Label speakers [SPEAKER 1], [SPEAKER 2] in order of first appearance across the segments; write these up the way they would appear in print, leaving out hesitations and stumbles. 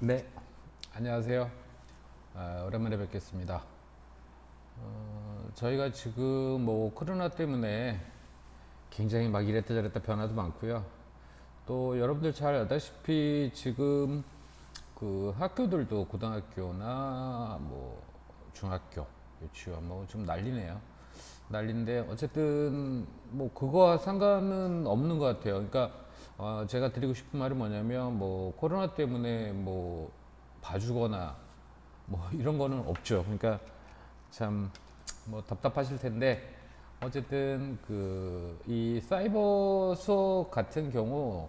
[SPEAKER 1] 네, 안녕하세요. 오랜만에 뵙겠습니다. 저희가 지금 뭐 코로나 때문에 굉장히 막 이랬다 저랬다 변화도 많고요. 또 여러분들 잘 알다시피 지금 그 학교들도 고등학교나 뭐 중학교, 유치원 뭐 좀 난리네요. 난리인데 어쨌든 뭐 그거와 상관은 없는 것 같아요. 그러니까 제가 드리고 싶은 말은 뭐냐면 뭐 코로나 때문에 뭐 봐주거나 뭐 이런 거는 없죠. 그러니까 참 뭐 답답하실 텐데 어쨌든 그 이 사이버 수업 같은 경우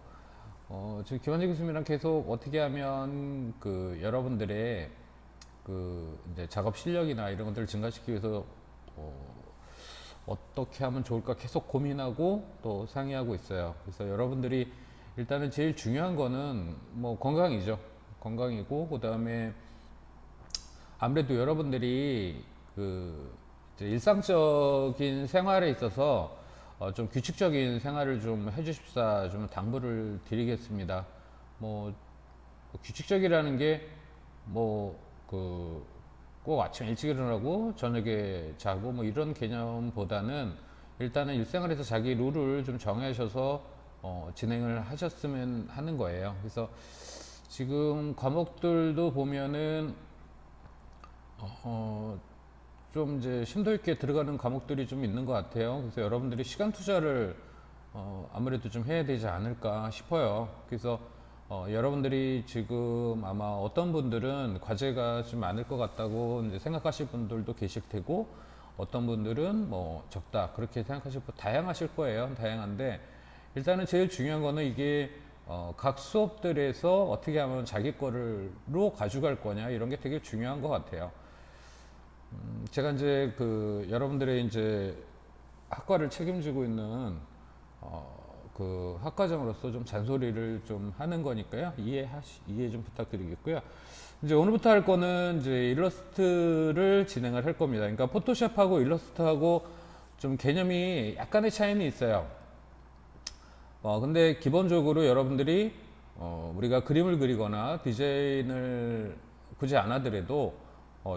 [SPEAKER 1] 지금 김한재 교수님이랑 계속 어떻게 하면 그 여러분들의 그 이제 작업 실력이나 이런 것들을 증가시키기 위해서 어떻게 하면 좋을까 계속 고민하고 또 상의하고 있어요. 그래서 여러분들이 일단은 제일 중요한 거는 뭐 건강이죠. 건강이고 그다음에 아무래도 여러분들이 그 이제 일상적인 생활에 있어서 좀 규칙적인 생활을 좀 해주십사 좀 당부를 드리겠습니다. 뭐 규칙적이라는 게 뭐 그 꼭 아침 일찍 일어나고 저녁에 자고 뭐 이런 개념보다는 일단은 일생활에서 자기 룰을 좀 정하셔서 진행을 하셨으면 하는 거예요. 그래서 지금 과목들도 보면은 어, 좀 이제 심도 있게 들어가는 과목들이 좀 있는 것 같아요. 그래서 여러분들이 시간 투자를 아무래도 좀 해야 되지 않을까 싶어요. 그래서 여러분들이 지금 아마 어떤 분들은 과제가 좀 많을 것 같다고 이제 생각하실 분들도 계실 테고 어떤 분들은 뭐 적다 그렇게 생각하실 분 다양하실 거예요. 다양한데 일단은 제일 중요한 거는 이게 각 수업들에서 어떻게 하면 자기 거를로 가져갈 거냐 이런 게 되게 중요한 것 같아요. 제가 이제 그 여러분들의 이제 학과를 책임지고 있는 그 학과장으로서 좀 잔소리를 좀 하는 거니까요. 이해 좀 부탁드리겠고요. 이제 오늘부터 할 거는 이제 일러스트를 진행을 할 겁니다. 그러니까 포토샵하고 일러스트하고 좀 개념이 약간의 차이는 있어요. 근데 기본적으로 여러분들이 우리가 그림을 그리거나 디자인을 굳이 안 하더라도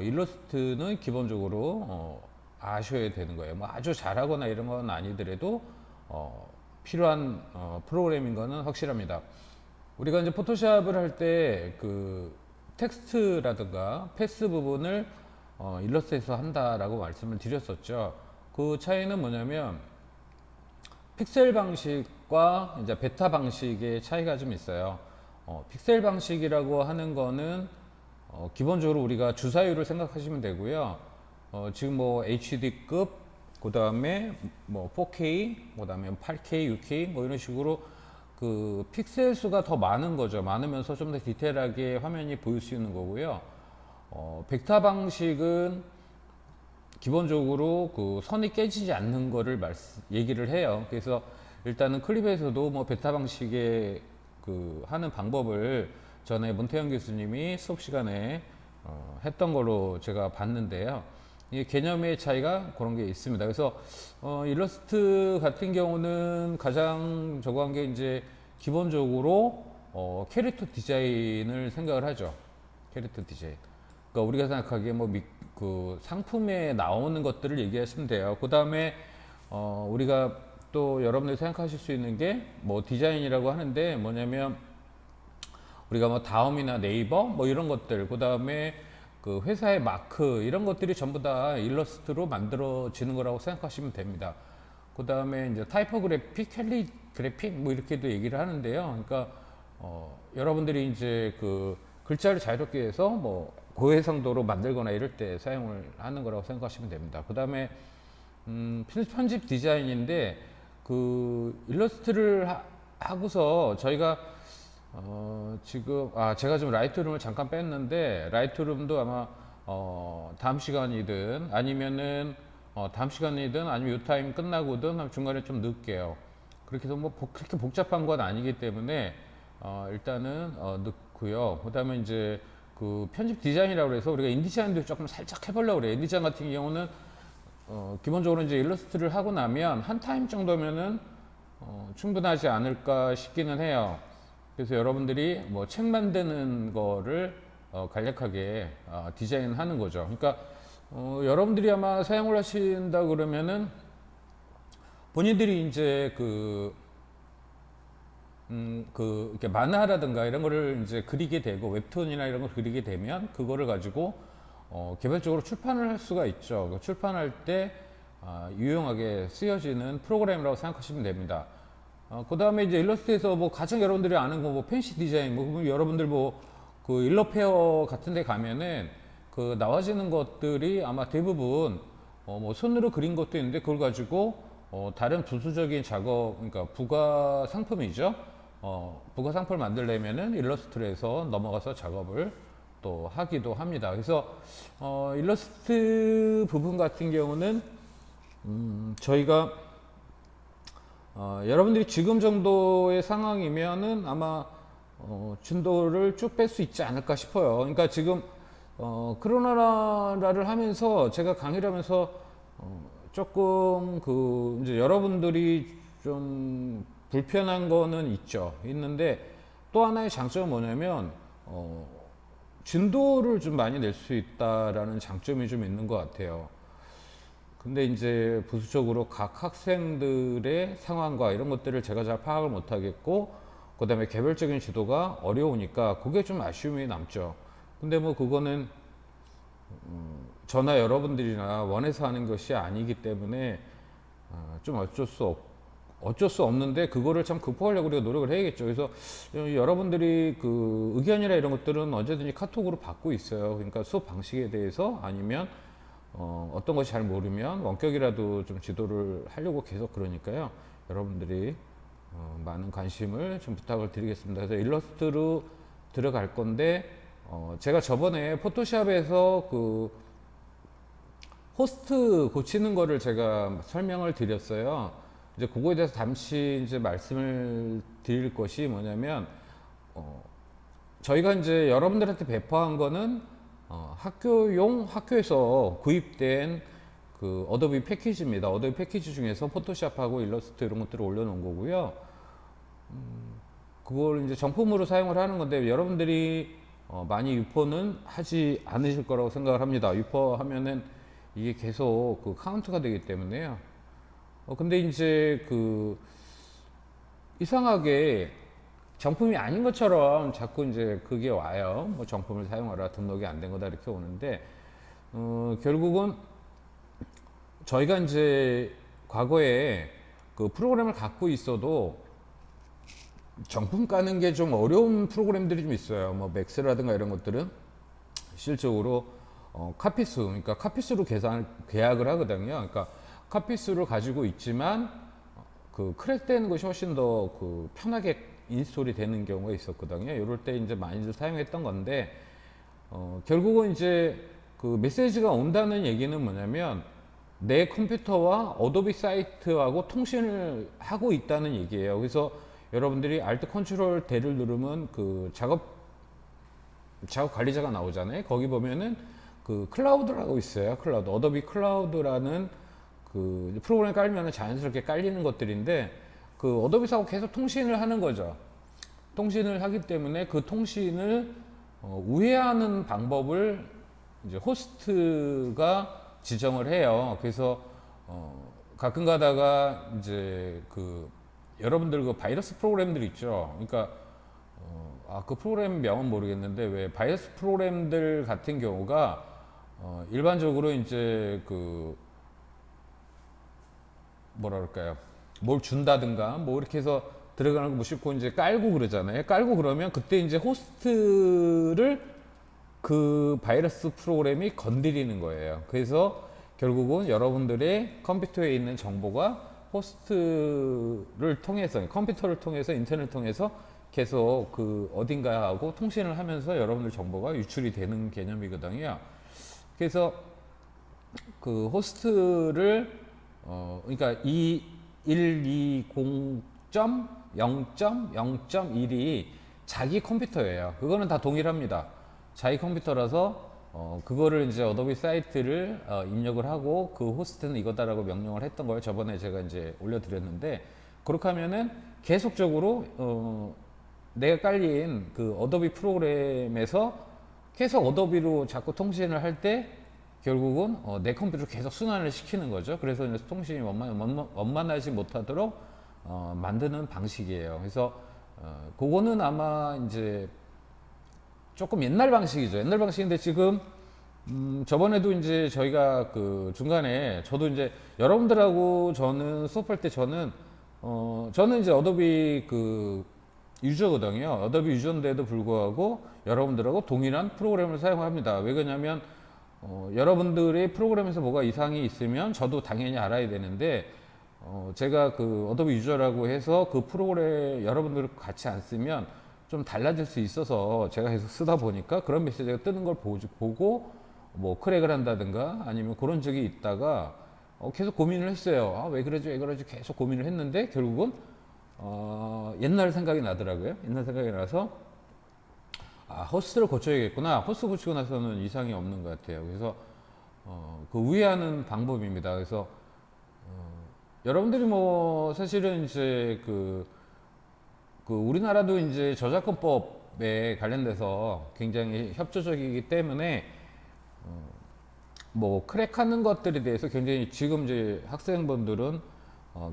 [SPEAKER 1] 일러스트는 기본적으로 아셔야 되는 거예요. 뭐 아주 잘하거나 이런 건 아니더라도 필요한 프로그램인 거는 확실합니다. 우리가 이제 포토샵을 할 때 그 텍스트라든가 패스 부분을 일러스트에서 한다라고 말씀을 드렸었죠. 그 차이는 뭐냐면 픽셀 방식과 이제 베타 방식의 차이가 좀 있어요. 픽셀 방식이라고 하는 거는 기본적으로 우리가 주사율을 생각하시면 되고요. 지금 뭐 HD급, 그 다음에 뭐 4K, 그 다음에 8K, 6K 뭐 이런 식으로 그 픽셀 수가 더 많은 거죠. 많으면서 좀 더 디테일하게 화면이 보일 수 있는 거고요. 벡터 방식은 기본적으로 그 선이 깨지지 않는 거를 얘기를 해요. 그래서 일단은 클립에서도 뭐 베타 방식의 그 하는 방법을 전에 문태영 교수님이 수업 시간에 했던 걸로 제가 봤는데요. 이 개념의 차이가 그런 게 있습니다. 그래서 일러스트 같은 경우는 가장 저거 한 게 이제 기본적으로 캐릭터 디자인을 생각을 하죠. 캐릭터 디자인. 그러니까 우리가 생각하기에 뭐 그 상품에 나오는 것들을 얘기하시면 돼요. 그 다음에 우리가 또 여러분들이 생각하실 수 있는 게 뭐 디자인이라고 하는데 뭐냐면 우리가 뭐 다음이나 네이버 뭐 이런 것들 그 다음에 그 회사의 마크 이런 것들이 전부 다 일러스트로 만들어지는 거라고 생각하시면 됩니다. 그 다음에 이제 타이포그래픽, 캘리그래픽 뭐 이렇게도 얘기를 하는데요. 그러니까 여러분들이 이제 그 글자를 자유롭게 해서 뭐 고해상도로 만들거나 이럴 때 사용을 하는 거라고 생각하시면 됩니다. 그 다음에 편집 디자인인데 그 일러스트를 하고서 저희가 지금 제가 좀 라이트룸을 잠깐 뺐는데 라이트룸도 아마 다음 시간이든 아니면은 다음 시간이든 아니면 요 타임 끝나고든 중간에 좀 넣을게요. 그렇게 해서 뭐 그렇게 복잡한 건 아니기 때문에 일단은 넣고요. 그다음에 이제 그 편집 디자인이라고 해서 우리가 인디자인도 조금 살짝 해보려고 그래요. 인디자인 같은 경우는 기본적으로 이제 일러스트를 하고 나면 한 타임 정도면은 충분하지 않을까 싶기는 해요. 그래서 여러분들이 뭐 책 만드는 거를 간략하게 디자인하는 거죠. 그러니까 여러분들이 아마 사용을 하신다 그러면은 본인들이 이제 이렇게 만화라든가 이런 거를 이제 그리게 되고 웹툰이나 이런 걸 그리게 되면 그거를 가지고 개별적으로 출판을 할 수가 있죠. 출판할 때 유용하게 쓰여지는 프로그램이라고 생각하시면 됩니다. 그 다음에 이제 일러스트에서 뭐 가장 여러분들이 아는 거 뭐 펜시 디자인, 뭐 여러분들 뭐 그 일러페어 같은 데 가면은 그 나와지는 것들이 아마 대부분 뭐 손으로 그린 것도 있는데 그걸 가지고 다른 부수적인 작업, 그러니까 부가 상품이죠. 부가 상품을 만들려면은 일러스트에서 넘어가서 작업을 또 하기도 합니다. 그래서 일러스트 부분 같은 경우는 저희가 여러분들이 지금 정도의 상황이면은 아마 진도를 쭉 뺄 수 있지 않을까 싶어요. 그러니까 지금 코로나를 하면서 제가 강의를 하면서 조금 이제 여러분들이 좀 불편한 거는 있는데 또 하나의 장점은 뭐냐면 진도를 좀 많이 낼 수 있다라는 장점이 좀 있는 것 같아요. 근데 이제 부수적으로 각 학생들의 상황과 이런 것들을 제가 잘 파악을 못 하겠고, 그 다음에 개별적인 지도가 어려우니까 그게 좀 아쉬움이 남죠. 근데 뭐 그거는 저나 여러분들이나 원해서 하는 것이 아니기 때문에 좀 어쩔 수 없는데 그거를 참 극복하려고 우리가 노력을 해야겠죠. 그래서 여러분들이 그 의견이나 이런 것들은 언제든지 카톡으로 받고 있어요. 그러니까 수업 방식에 대해서 아니면 어떤 것이 잘 모르면 원격이라도 좀 지도를 하려고 계속 그러니까요. 여러분들이 많은 관심을 좀 부탁을 드리겠습니다. 그래서 일러스트로 들어갈 건데 제가 저번에 포토샵에서 그 호스트 고치는 거를 제가 설명을 드렸어요. 이제 그거에 대해서 잠시 이제 말씀을 드릴 것이 뭐냐면 저희가 이제 여러분들한테 배포한 거는 학교에서 구입된 그 어도비 패키지입니다. 어도비 패키지 중에서 포토샵하고 일러스트 이런 것들을 올려놓은 거고요. 그걸 이제 정품으로 사용을 하는 건데 여러분들이 많이 유포는 하지 않으실 거라고 생각을 합니다. 유포하면은 이게 계속 그 카운트가 되기 때문에요. 근데 이제 이상하게 정품이 아닌 것처럼 자꾸 이제 그게 와요. 뭐 정품을 사용하라, 등록이 안 된 거다 이렇게 오는데 결국은 저희가 이제 과거에 그 프로그램을 갖고 있어도 정품 까는 게 좀 어려운 프로그램들이 좀 있어요. 뭐 맥스라든가 이런 것들은 실적으로 카피수, 그러니까 카피수로 계약을 하거든요. 그러니까 카피수를 가지고 있지만 그 크랙되는 것이 훨씬 더 편하게 인스톨이 되는 경우가 있었거든요. 이럴 때 이제 많이들 사용했던 건데 결국은 이제 그 메시지가 온다는 얘기는 뭐냐면 내 컴퓨터와 어도비 사이트하고 통신을 하고 있다는 얘기예요. 그래서 여러분들이 Alt Ctrl D를 누르면 그 작업 관리자가 나오잖아요. 거기 보면은 그 클라우드라고 있어요. 클라우드, 어도비 클라우드라는 그 프로그램 깔면 자연스럽게 깔리는 것들인데 그 어도비하고 계속 통신을 하는 거죠. 통신을 하기 때문에 그 통신을 우회하는 방법을 이제 호스트가 지정을 해요. 그래서 가끔 가다가 이제 여러분들 그 바이러스 프로그램들 있죠. 그러니까 그 프로그램 명은 모르겠는데 왜 바이러스 프로그램들 같은 경우가 일반적으로 이제 뭐라 그럴까요? 뭘 준다든가 뭐 이렇게 해서 들어가는 거 무심코 이제 깔고 그러잖아요. 깔고 그러면 그때 이제 호스트를 그 바이러스 프로그램이 건드리는 거예요. 그래서 결국은 여러분들의 컴퓨터에 있는 정보가 호스트를 통해서, 컴퓨터를 통해서, 인터넷을 통해서 계속 어딘가하고 통신을 하면서 여러분들 정보가 유출이 되는 개념이거든요. 그래서 그 호스트를 그러니까 120.0.0.1이 자기 컴퓨터예요. 그거는 다 동일합니다. 자기 컴퓨터라서 그거를 이제 어도비 사이트를 입력을 하고 그 호스트는 이거다라고 명령을 했던 걸 저번에 제가 이제 올려드렸는데 그렇게 하면은 계속적으로 내가 깔린 그 어도비 프로그램에서 계속 어도비로 자꾸 통신을 할 때 결국은 내 컴퓨터를 계속 순환을 시키는 거죠. 그래서 이제 통신이 원만하지 못하도록 만드는 방식이에요. 그래서 그거는 아마 이제 조금 옛날 방식이죠. 옛날 방식인데 지금 저번에도 이제 저희가 그 중간에 저도 이제 여러분들하고 저는 수업할 때 저는 이제 어도비 그 유저거든요. 어도비 유저인데도 불구하고 여러분들하고 동일한 프로그램을 사용합니다. 왜 그러냐면 여러분들의 프로그램에서 뭐가 이상이 있으면 저도 당연히 알아야 되는데 제가 그 어도비 유저라고 해서 그 프로그램 여러분들 같이 안 쓰면 좀 달라질 수 있어서 제가 계속 쓰다 보니까 그런 메시지가 뜨는 걸 보고 뭐 크랙을 한다든가 아니면 그런 적이 있다가 계속 고민을 했어요. 아, 왜 그러지 계속 고민을 했는데 결국은 옛날 생각이 나더라고요. 옛날 생각이 나서 호스트를 고쳐야겠구나. 호스트 고치고 나서는 이상이 없는 것 같아요. 그래서 그 우회하는 방법입니다. 그래서 여러분들이 뭐 사실은 이제 그 우리나라도 이제 저작권법에 관련돼서 굉장히 협조적이기 때문에 뭐 크랙하는 것들에 대해서 굉장히 지금 이제 학생분들은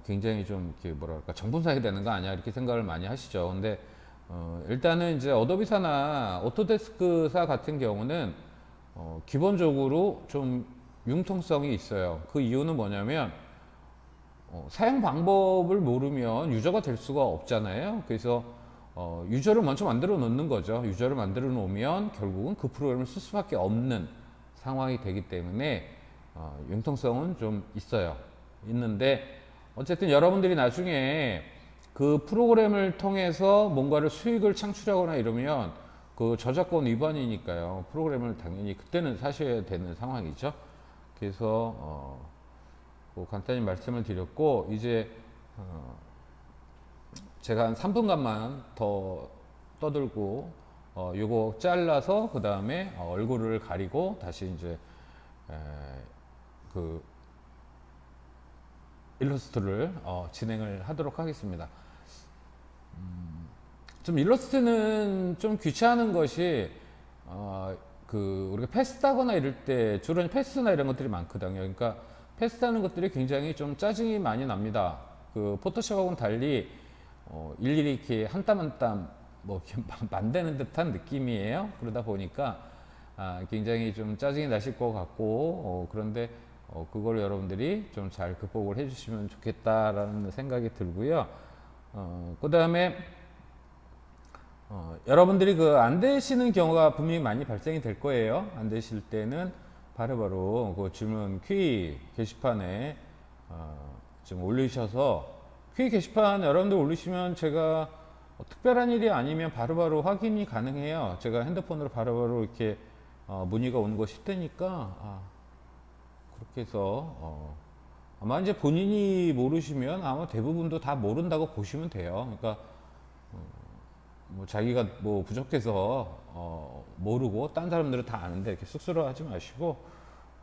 [SPEAKER 1] 굉장히 좀 이렇게 뭐랄까 정분사야 되는 거 아니야 이렇게 생각을 많이 하시죠. 근데 일단은 이제 어도비사나 오토데스크사 같은 경우는 기본적으로 좀 융통성이 있어요. 그 이유는 뭐냐면 사용 방법을 모르면 유저가 될 수가 없잖아요. 그래서 유저를 먼저 만들어 놓는 거죠. 유저를 만들어 놓으면 결국은 그 프로그램을 쓸 수밖에 없는 상황이 되기 때문에 융통성은 좀 있는데 어쨌든 여러분들이 나중에 그 프로그램을 통해서 뭔가를 수익을 창출하거나 이러면 그 저작권 위반이니까요. 프로그램을 당연히 그때는 사셔야 되는 상황이죠. 그래서 뭐 간단히 말씀을 드렸고 이제 제가 한 3분간만 더 떠들고 요거 잘라서 그 다음에 얼굴을 가리고 다시 이제 그 일러스트를 진행을 하도록 하겠습니다. 좀 일러스트는 좀 귀찮은 것이 그 우리가 패스하거나 이럴 때 주로 패스나 이런 것들이 많거든요. 그러니까 패스하는 것들이 굉장히 좀 짜증이 많이 납니다. 그 포토샵하고는 달리 일일이 이렇게 한 땀 한 땀 뭐 이렇게 만드는 듯한 느낌이에요. 그러다 보니까 굉장히 좀 짜증이 나실 것 같고 그런데 그걸 여러분들이 좀 잘 극복을 해주시면 좋겠다라는 생각이 들고요. 그 다음에 여러분들이 그 안 되시는 경우가 분명히 많이 발생이 될 거예요. 안 되실 때는 바로바로 그 질문 퀴 게시판에 좀 올리셔서 퀴 게시판 여러분들 올리시면 제가 특별한 일이 아니면 바로바로 확인이 가능해요. 제가 핸드폰으로 바로바로 이렇게 문의가 오는 거 쉽다니까 그렇게 해서 아마 이제 본인이 모르시면 아마 대부분도 다 모른다고 보시면 돼요. 그러니까 뭐 자기가 뭐 부족해서 모르고 딴 사람들은 다 아는데 이렇게 쑥스러워하지 마시고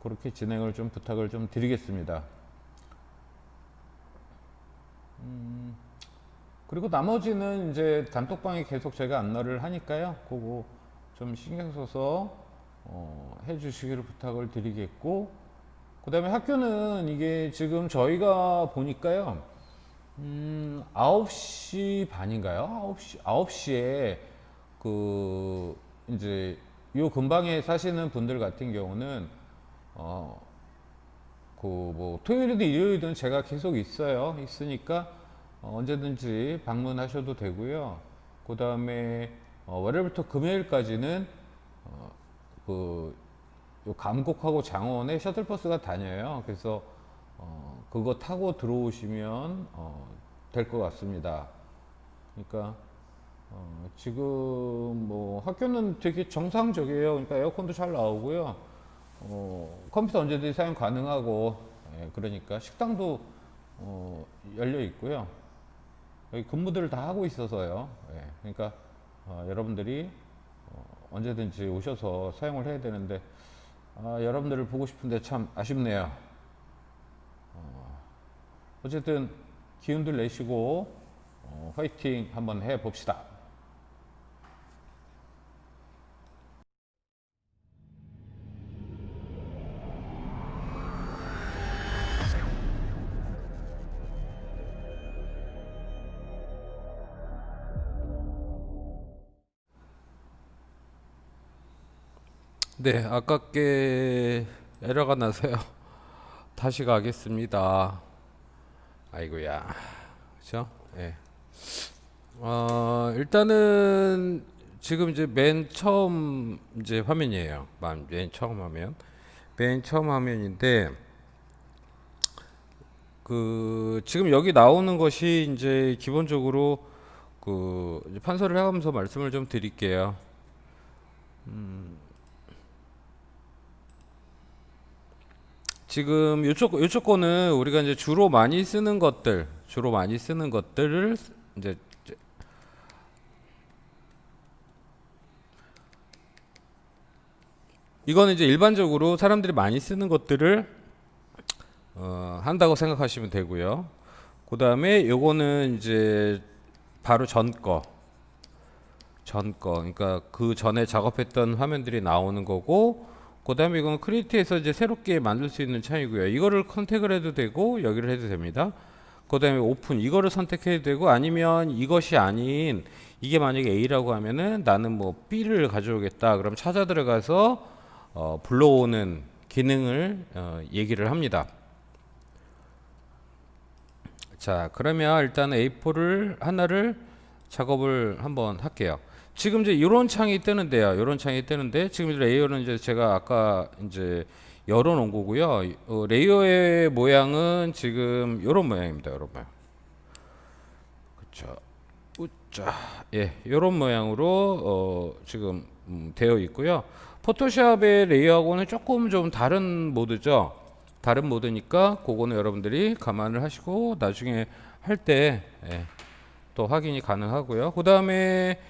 [SPEAKER 1] 그렇게 진행을 좀 부탁을 좀 드리겠습니다. 그리고 나머지는 이제 단톡방에 계속 제가 안내를 하니까요. 그거 좀 신경 써서 해주시기를 부탁을 드리겠고, 그 다음에 학교는 이게 지금 저희가 보니까요. 9시 반인가요? 9시에 그 이제 요 근방에 사시는 분들 같은 경우는 그 뭐 토요일이든 일요일이든 제가 계속 있으니까 언제든지 방문하셔도 되고요. 그 다음에 월요일부터 금요일까지는 그 감곡하고 장원에 셔틀버스가 다녀요. 그래서 그거 타고 들어오시면 될 것 같습니다. 그러니까 지금 뭐 학교는 되게 정상적이에요. 그러니까 에어컨도 잘 나오고요. 컴퓨터 언제든지 사용 가능하고, 그러니까 식당도 열려 있고요. 여기 근무들을 다 하고 있어서요. 그러니까 여러분들이 언제든지 오셔서 사용을 해야 되는데 여러분들을 보고 싶은데 참 아쉽네요. 어쨌든 기운들 내시고 화이팅 한번 해 봅시다. 네, 아깝게 에러가 나서요. 다시 가겠습니다. 아이고야. 그죠? 예. 일단은 지금 이제 맨 처음 이제 화면이에요. 맨 처음 화면. 맨 처음 화면인데 그 지금 여기 나오는 것이 이제 기본적으로 그 이제 판서를 해가면서 말씀을 좀 드릴게요. 지금 요쪽 거는 우리가 이제 주로 많이 쓰는 것들을 이제 이거는 이제 일반적으로 사람들이 많이 쓰는 것들을 한다고 생각하시면 되고요. 그 다음에 요거는 이제 바로 전 거. 그러니까 그 전에 작업했던 화면들이 나오는 거고, 그 다음에 이건 크리에이트에서 이제 새롭게 만들 수 있는 창이고요. 이거를 선택을 해도 되고, 여기를 해도 됩니다. 그 다음에 오픈, 이거를 선택해도 되고, 아니면 이것이 아닌, 이게 만약에 A라고 하면은 나는 뭐 B를 가져오겠다. 그럼 찾아 들어가서, 불러오는 기능을 얘기를 합니다. 자, 그러면 일단 A4를 하나를 작업을 한번 할게요. 지금 이제 이런 창이 뜨는데요. 이런 창이 뜨는데 지금 이제 레이어는 이제 제가 아까 이제 열어놓은 거고요. 레이어의 모양은 지금 이런 모양입니다. 이런 모양. 그렇죠. 우짜. 예, 이런 모양으로 지금 되어 있고요. 포토샵의 레이어하고는 조금 좀 다른 모드죠. 다른 모드니까 그거는 여러분들이 감안을 하시고 나중에 할 때 또 확인이 가능하고요. 그 다음에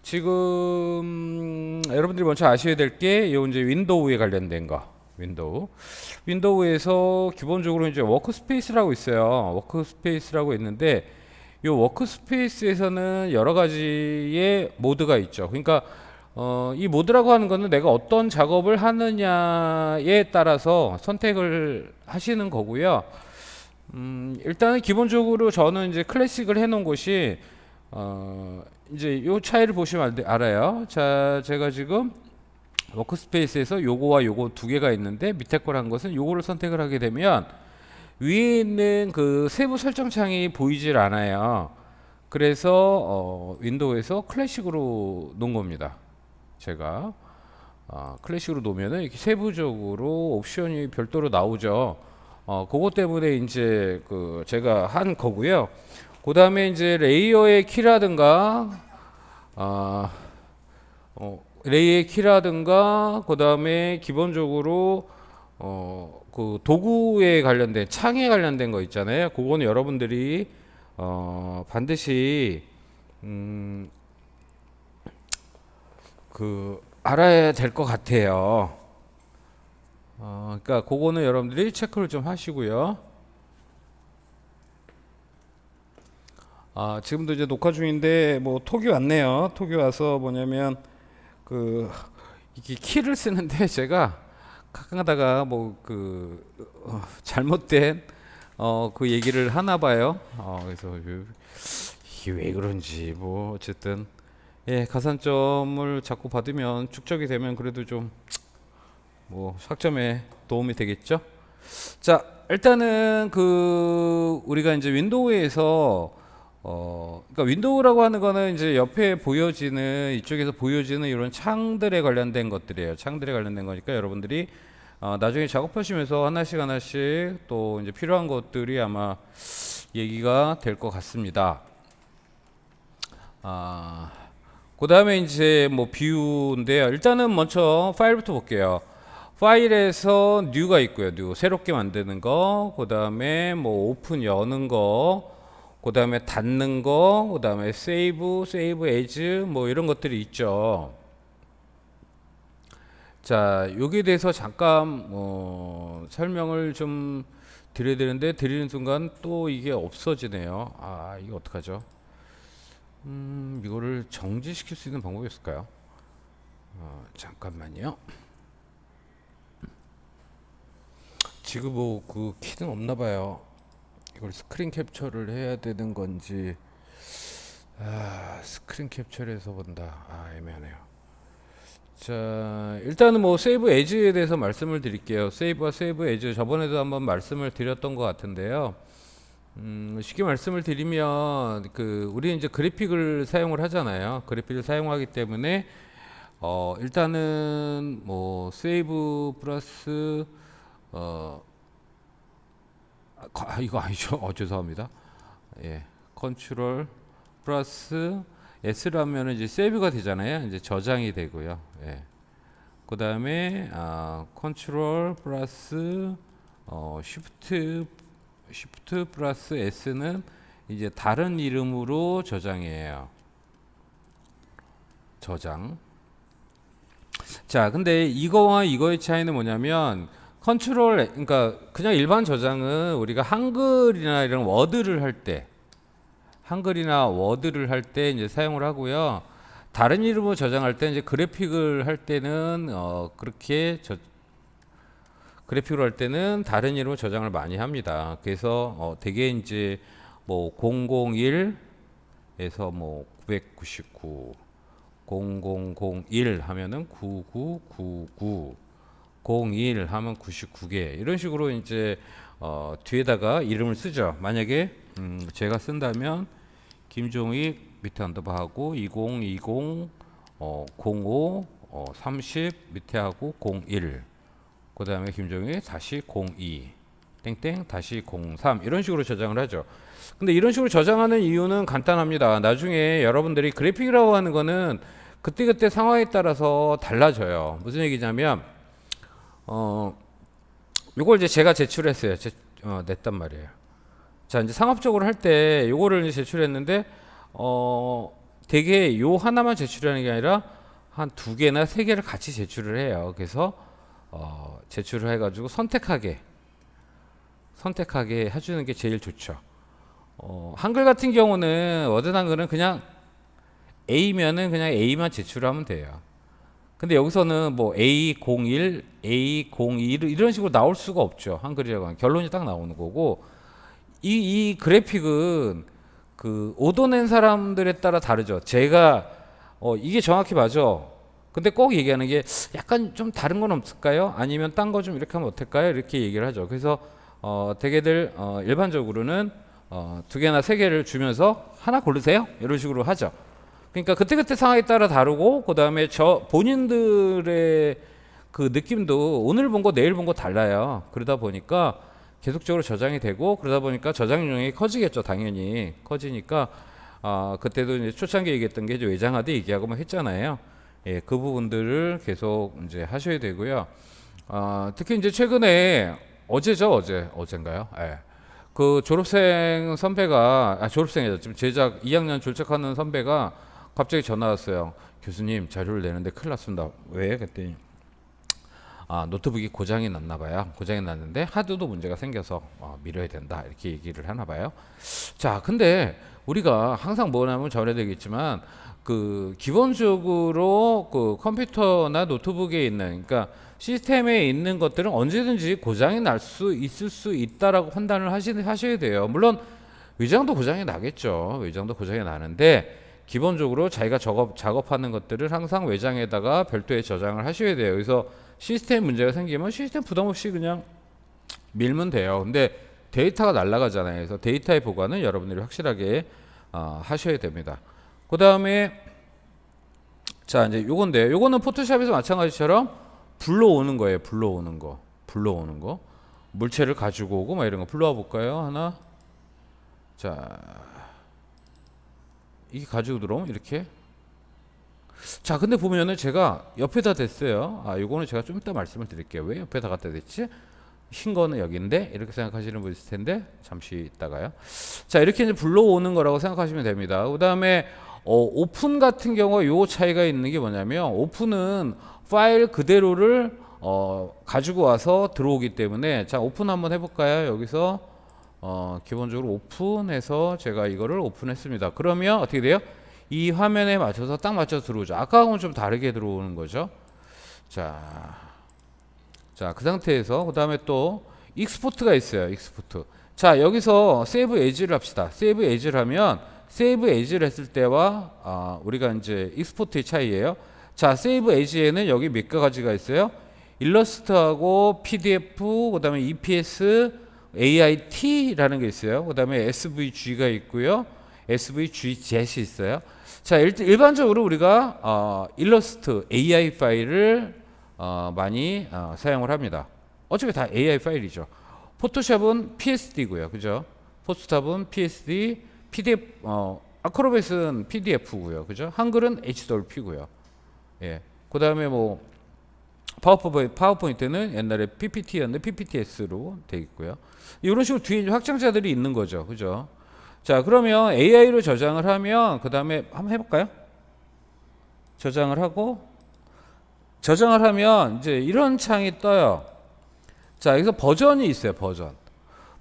[SPEAKER 1] 지금 여러분들이 먼저 아셔야 될 게 이 이제 윈도우에 관련된 거. 윈도우에서 기본적으로 이제 워크스페이스라고 있어요. 워크스페이스라고 있는데 이 워크스페이스에서는 여러 가지의 모드가 있죠. 그러니까 이 모드라고 하는 거는 내가 어떤 작업을 하느냐에 따라서 선택을 하시는 거고요. 일단은 기본적으로 저는 이제 클래식을 해놓은 곳이 이제 요 차이를 보시면 알아요. 자, 제가 지금 워크스페이스에서 요거와 요거 두 개가 있는데 밑에 거란 것은 요거를 선택을 하게 되면 위에 있는 그 세부 설정 창이 보이질 않아요. 그래서 윈도우에서 클래식으로 놓은 겁니다. 제가 클래식으로 놓으면은 이렇게 세부적으로 옵션이 별도로 나오죠. 그것 때문에 이제 그 제가 한 거고요. 그 다음에 이제 레이어의 키라든가 레이의 키라든가 그 다음에 기본적으로 그 도구에 관련된 창에 관련된 거 있잖아요. 그거는 여러분들이 반드시 그 알아야 될 것 같아요. 그러니까 그거는 여러분들이 체크를 좀 하시고요. 지금도 이제 녹화 중인데 뭐 톡이 왔네요. 톡이 와서 뭐냐면 그 이게 키를 쓰는데 제가 가끔 가다가 뭐 그 잘못된 그 얘기를 하나 봐요. 그래서 이게 왜 그런지 뭐 어쨌든 예, 가산점을 자꾸 받으면 축적이 되면 그래도 좀 뭐 학점에 도움이 되겠죠. 자, 일단은 그 우리가 이제 윈도우에서 그러니까 윈도우라고 하는 거는 이제 옆에 보여지는 이쪽에서 보여지는 이런 창들에 관련된 것들이에요. 창들에 관련된 거니까 여러분들이 나중에 작업하시면서 하나씩 또 이제 필요한 것들이 아마 얘기가 될 것 같습니다. 그 다음에 이제 뭐 뷰인데요. 일단은 먼저 파일부터 볼게요. 파일에서 뉴가 있고요. 뉴 새롭게 만드는 거, 그 다음에 뭐 오픈 여는 거, 그 다음에 닫는 거, 그 다음에 세이브 에즈 뭐 이런 것들이 있죠. 자, 여기에 대해서 잠깐 설명을 좀 드려야 되는데 드리는 순간 또 이게 없어지네요. 이거 어떡하죠? 이거를 정지시킬 수 있는 방법이 있을까요? 잠깐만요. 지금 뭐 그 키는 없나 봐요. 이걸 스크린 캡처를 해야 되는 건지 스크린 캡처를 해서 본다. 애매하네요. 자, 일단은 뭐 세이브 에즈에 대해서 말씀을 드릴게요. 세이브와 세이브 에즈 저번에도 한번 말씀을 드렸던 것 같은데요. 쉽게 말씀을 드리면 우리 이제 그래픽을 사용을 하잖아요. 그래픽을 사용하기 때문에 일단은 뭐 세이브 플러스 이거 아니죠. 죄송합니다. 예, 컨트롤 플러스 S라면 이제 세이브가 되잖아요. 이제 저장이 되고요. 예. 그 다음에 컨트롤 플러스 쉬프트 플러스 S는 이제 다른 이름으로 저장이에요. 저장. 자, 근데 이거와 이거의 차이는 뭐냐면 컨트롤, 그러니까 그냥 일반 저장은 우리가 한글이나 이런 워드를 할 때, 한글이나 워드를 할 때 이제 사용을 하고요. 다른 이름으로 저장할 때 이제 그래픽을 할 때는 그래픽으로 할 때는 다른 이름으로 저장을 많이 합니다. 그래서 되게 이제 뭐 001에서 뭐 999 0001 하면은 9999 01 하면 99개 이런 식으로 이제 뒤에다가 이름을 쓰죠. 만약에 제가 쓴다면 김종익 밑에 언더바 하고 2020 05 30 밑에 하고 01 그 다음에 김종익 다시 02 땡땡 다시 03 이런 식으로 저장을 하죠. 근데 이런 식으로 저장하는 이유는 간단합니다. 나중에 여러분들이 그래픽이라고 하는 거는 그때그때 상황에 따라서 달라져요. 무슨 얘기냐면 요걸 이제 제가 제출했어요. 냈단 말이에요. 자, 이제 상업적으로 할 때 요거를 이제 제출했는데 되게 요 하나만 제출하는 게 아니라 한 2개나 3개를 같이 제출을 해요. 그래서 제출을 해가지고 선택하게 해주는 게 제일 좋죠. 한글 같은 경우는 워드 한글은 그냥 A면은 그냥 A만 제출하면 돼요. 근데 여기서는 뭐 A01, A02 이런 식으로 나올 수가 없죠. 한글이라고 하면 결론이 딱 나오는 거고 이 그래픽은 오도 낸 사람들에 따라 다르죠. 제가 이게 정확히 맞아. 근데 꼭 얘기하는 게 약간 좀 다른 건 없을까요? 아니면 딴 거 좀 이렇게 하면 어떨까요? 이렇게 얘기를 하죠. 그래서 대개들 일반적으로는 2개나 3개를 주면서 하나 고르세요. 이런 식으로 하죠. 그러니까 그때그때 상황에 따라 다르고 그 다음에 본인들의 그 느낌도 오늘 본 거 내일 본 거 달라요. 그러다 보니까 계속적으로 저장이 되고 그러다 보니까 저장용이 커지겠죠. 당연히 커지니까 그때도 이제 초창기 얘기했던 게 이제 외장하드 얘기하고 뭐 했잖아요. 예, 그 부분들을 계속 이제 하셔야 되고요. 특히 이제 최근에 어젠가요? 예. 그 졸업생 선배가 졸업생이죠. 지금 제작 2학년 졸작하는 선배가 갑자기 전화 왔어요. 교수님 자료를 내는데 큰일 났습니다. 왜? 그랬더니 노트북이 고장이 났나 봐요. 고장이 났는데 하드도 문제가 생겨서 미뤄야 된다. 이렇게 얘기를 하나 봐요. 자, 근데 우리가 항상 뭐냐면 전에 되겠지만 기본적으로 컴퓨터나 노트북에 있는 그러니까 시스템에 있는 것들은 언제든지 고장이 날 수 있을 수 있다라고 판단을 하셔야 돼요. 물론 외장도 고장이 나겠죠. 외장도 고장이 나는데 기본적으로 자기가 작업하는 것들을 항상 외장에다가 별도의 저장을 하셔야 돼요. 그래서 시스템 문제가 생기면 시스템 부담 없이 그냥 밀면 돼요. 근데 데이터가 날아가잖아요. 그래서 데이터의 보관은 여러분들이 확실하게 하셔야 됩니다. 그 다음에 자 이제 요거는 포토샵에서 마찬가지처럼 불러오는 거예요. 불러오는 거 물체를 가지고 오고 막 이런 거 불러와 볼까요? 하나 자 이게 가지고 들어오면 이렇게 자 근데 보면은 제가 옆에다 댔어요. 요거는 제가 좀 이따 말씀을 드릴게요. 왜 옆에다 갖다 댔지? 흰 거는 여기인데 이렇게 생각하시는 분 있을 텐데 잠시 있다가요. 자 이렇게 이제 불러오는 거라고 생각하시면 됩니다. 그 다음에 오픈 같은 경우 요 차이가 있는 게 뭐냐면 오픈은 파일 그대로를 가지고 와서 들어오기 때문에 자 오픈 한번 해볼까요? 여기서 기본적으로 오픈해서 제가 이거를 오픈했습니다. 그러면 어떻게 돼요? 이 화면에 맞춰서 딱 맞춰서 들어오죠. 아까하고는 좀 다르게 들어오는 거죠. 자, 그 상태에서 그 다음에 또 익스포트가 있어요. 익스포트. 자, 여기서 세이브 에이지를 합시다. 세이브 에이지를 하면 세이브 에이지를 했을 때와 우리가 이제 익스포트의 차이예요. 자, Save As에는 여기 몇 가지가 있어요? 일러스트하고 PDF, 그 다음에 EPS, AIT라는 게 있어요. 그 다음에 SVG가 있고요. SVGjet이 있어요. 자, 일반적으로 우리가 일러스트 AI 파일을 많이 사용을 합니다. 어차피 다 AI 파일이죠. 포토샵은 PSD고요. 그죠? 포토샵은 PSD, PDF, 아크로벳은 PDF고요. 그죠? 한글은 HWP고요. 예. 그 다음에 뭐, 파워포인트는 옛날에 PPT였는데 PPTS로 되어 있고요. 이런 식으로 뒤에 확장자들이 있는 거죠. 그죠? 자, 그러면 AI로 저장을 하면, 그 다음에 한번 해볼까요? 저장을 하면, 이제 이런 창이 떠요. 자, 여기서 버전이 있어요, 버전.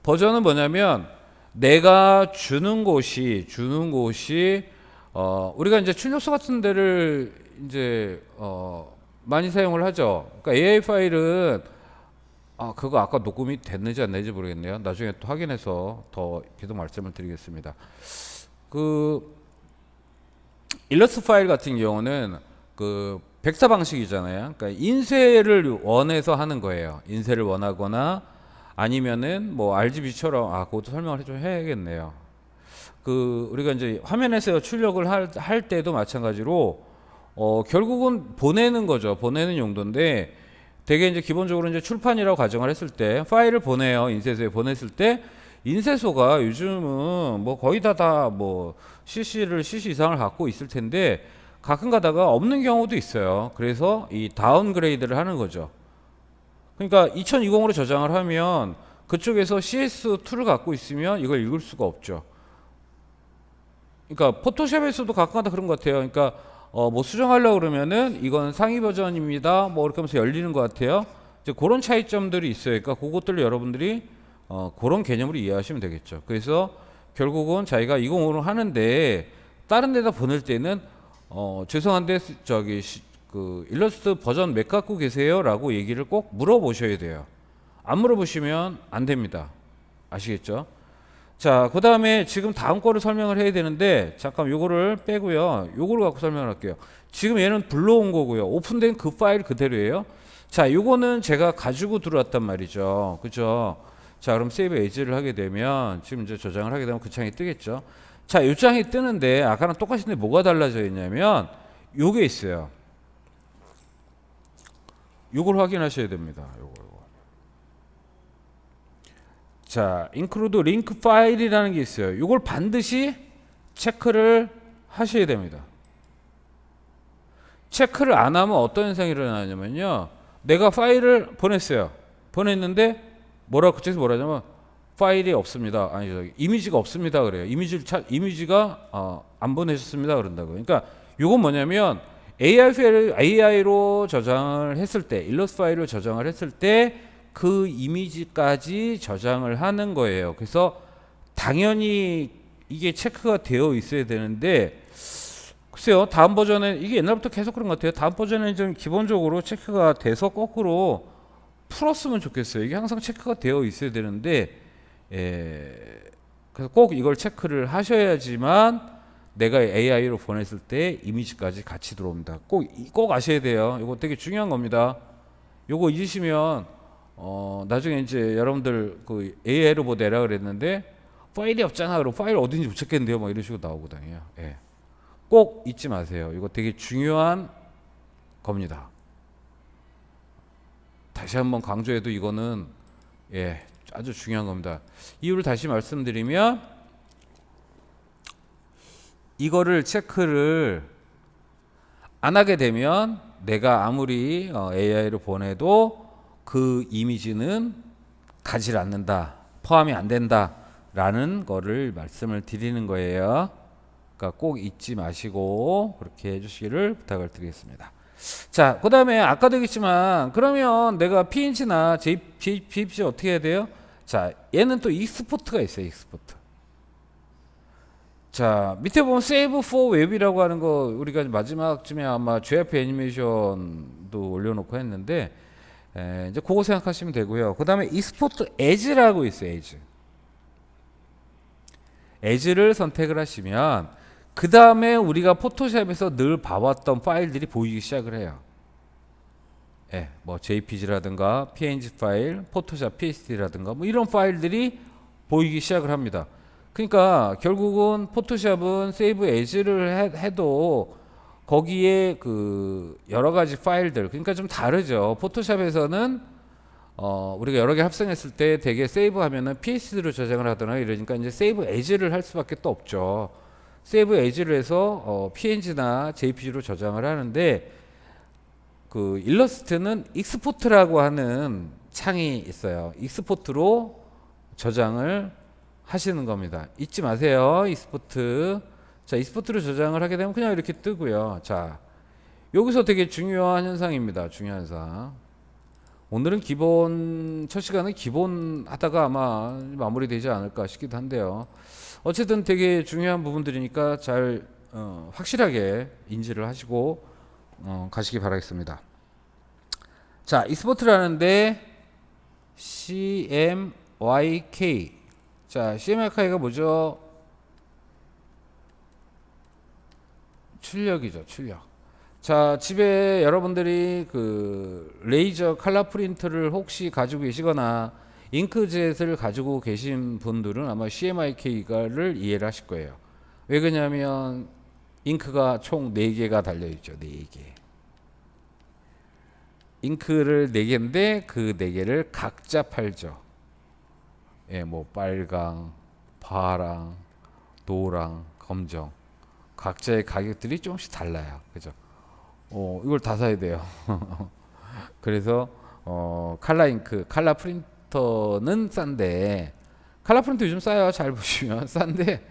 [SPEAKER 1] 버전은 뭐냐면, 내가 주는 곳이, 우리가 이제 출력소 같은 데를 이제, 많이 사용을 하죠. 그러니까 AI 파일은, 그거 아까 녹음이 됐는지 안 됐는지 모르겠네요. 나중에 또 확인해서 더 계속 말씀을 드리겠습니다. 그, 일러스트 파일 같은 경우는 그 백사 방식이잖아요. 그러니까 인쇄를 원해서 하는 거예요. 인쇄를 원하거나 아니면은 뭐 RGB처럼 그것도 설명을 좀 해야겠네요. 그 우리가 이제 화면에서 출력을 할 때도 마찬가지로 결국은 보내는 거죠. 보내는 용도인데 되게 이제 기본적으로 이제 출판이라고 가정을 했을 때 파일을 보내요. 인쇄소에 보냈을 때 인쇄소가 요즘은 뭐 거의 다 뭐 CC 이상을 갖고 있을 텐데 가끔 가다가 없는 경우도 있어요. 그래서 이 다운그레이드를 하는 거죠. 그러니까 2020으로 저장을 하면 그쪽에서 CS2를 갖고 있으면 이걸 읽을 수가 없죠. 그러니까 포토샵에서도 가끔가다 그런 것 같아요. 그러니까 뭐 수정하려고 그러면은 이건 상위 버전입니다. 뭐 이렇게 하면서 열리는 것 같아요. 이제 그런 차이점들이 있어요. 그러니까 그것들을 여러분들이 그런 개념으로 이해하시면 되겠죠. 그래서 결국은 자기가 2050을 하는데 다른 데다 보낼 때는 죄송한데 그 일러스트 버전 몇 갖고 계세요?라고 얘기를 꼭 물어보셔야 돼요. 안 물어보시면 안 됩니다. 아시겠죠? 자, 그 다음에 지금 다음 거를 설명을 해야 되는데 잠깐 요거를 빼고요. 요거를 갖고 설명을 할게요. 지금 얘는 불러온 거고요. 오픈된 그 파일 그대로예요. 자, 요거는 제가 가지고 들어왔단 말이죠. 그죠? 자, 그럼 세이브 에이지를 하게 되면 지금 이제 저장을 하게 되면 그 창이 뜨겠죠. 자, 요 창이 뜨는데 아까랑 똑같은데 뭐가 달라져 있냐면 요게 있어요. 요걸 확인하셔야 됩니다. 요거. 자, include link file이라는 게 있어요. 요걸 반드시 체크를 하셔야 됩니다. 체크를 안 하면 어떤 현상이 일어나냐면요. 내가 파일을 보냈어요. 보냈는데 그쪽에서 뭐라 하냐면 파일이 없습니다. 이미지가 없습니다. 그래요. 이미지가 안 보내셨습니다. 그런다고. 그러니까 요건 뭐냐면 AI로 저장을 했을 때, 일러스트 파일을 저장을 했을 때 그 이미지까지 저장을 하는 거예요. 그래서 당연히 이게 체크가 되어 있어야 되는데 글쎄요. 다음 버전에 이게 옛날부터 계속 그런 것 같아요. 다음 버전에는 좀 기본적으로 체크가 돼서 거꾸로 풀었으면 좋겠어요. 이게 항상 체크가 되어 있어야 되는데 그래서 꼭 이걸 체크를 하셔야지만 내가 AI로 보냈을 때 이미지까지 같이 들어옵니다. 꼭 아셔야 돼요. 이거 되게 중요한 겁니다. 요거 잊으시면 나중에 이제 여러분들 그 AI로 뭐 내라 그랬는데 파일이 없잖아. 그럼 파일 어딘지 못 찾겠는데요. 막 이런 식으로 나오거든요. 예. 꼭 잊지 마세요. 이거 되게 중요한 겁니다. 다시 한번 강조해도 이거는 아주 중요한 겁니다. 이유를 다시 말씀드리면 이거를 체크를 안 하게 되면 내가 아무리 AI로 보내도 그 이미지는 가지 않는다. 포함이 안 된다. 라는 거를 말씀을 드리는 거예요. 그러니까 꼭 잊지 마시고 그렇게 해주시기를 부탁을 드리겠습니다. 자, 그 다음에 아까도 얘기했지만 그러면 내가 PNG나 JPG 어떻게 해야 돼요? 자, 얘는 또 익스포트가 있어요. 익스포트. 자, 밑에 보면 Save for Web이라고 하는 거 우리가 마지막쯤에 아마 JF 애니메이션도 올려놓고 했는데 이제 그거 생각하시면 되고요. 그 다음에 익스포트 as라고 있어요. as를 선택을 하시면 그 다음에 우리가 포토샵에서 늘 봐왔던 파일들이 보이기 시작을 해요. 예, 뭐 JPG라든가 PNG 파일, 포토샵 PST라든가 뭐 이런 파일들이 보이기 시작을 합니다. 그러니까 결국은 포토샵은 세이브 에즈를 해도 거기에 그 여러 가지 파일들, 그러니까 좀 다르죠. 포토샵에서는 우리가 여러 개 합성했을 때 되게 세이브하면은 PSD로 저장을 하거나 이러니까 이제 세이브 에즈를 할 수밖에 또 없죠. 세이브 에즈를 해서 PNG나 JPG로 저장을 하는데 그 일러스트는 익스포트라고 하는 창이 있어요. 익스포트로 저장을 하시는 겁니다. 잊지 마세요. 익스포트. 자, 익스포트로 저장을 하게 되면 그냥 이렇게 뜨고요. 자, 여기서 되게 중요한 현상입니다. 중요한 현상. 오늘은 기본 첫 시간은 기본 하다가 아마 마무리되지 않을까 싶기도 한데요. 어쨌든 되게 중요한 부분들이니까 잘 확실하게 인지를 하시고 가시기 바라겠습니다. 자, 익스포트라는데 CMYK. 자, CMYK가 뭐죠? 출력이죠, 출력. 자, 집에 여러분들이 그 레이저 칼라 프린터를 혹시 가지고 계시거나 잉크젯을 가지고 계신 분들은 아마 CMYK를 이해를 하실 거예요. 왜 그러냐면 잉크가 총 4개가 달려있죠. 4개. 잉크를 4개인데 그 4개를 각자 팔죠. 예, 뭐 빨강, 파랑, 노랑, 검정. 각자의 가격들이 조금씩 달라요. 그죠? 이걸 다 사야 돼요. 그래서 칼라 잉크, 칼라 프린터는 싼데 칼라 프린터 요즘 싸요. 잘 보시면 싼데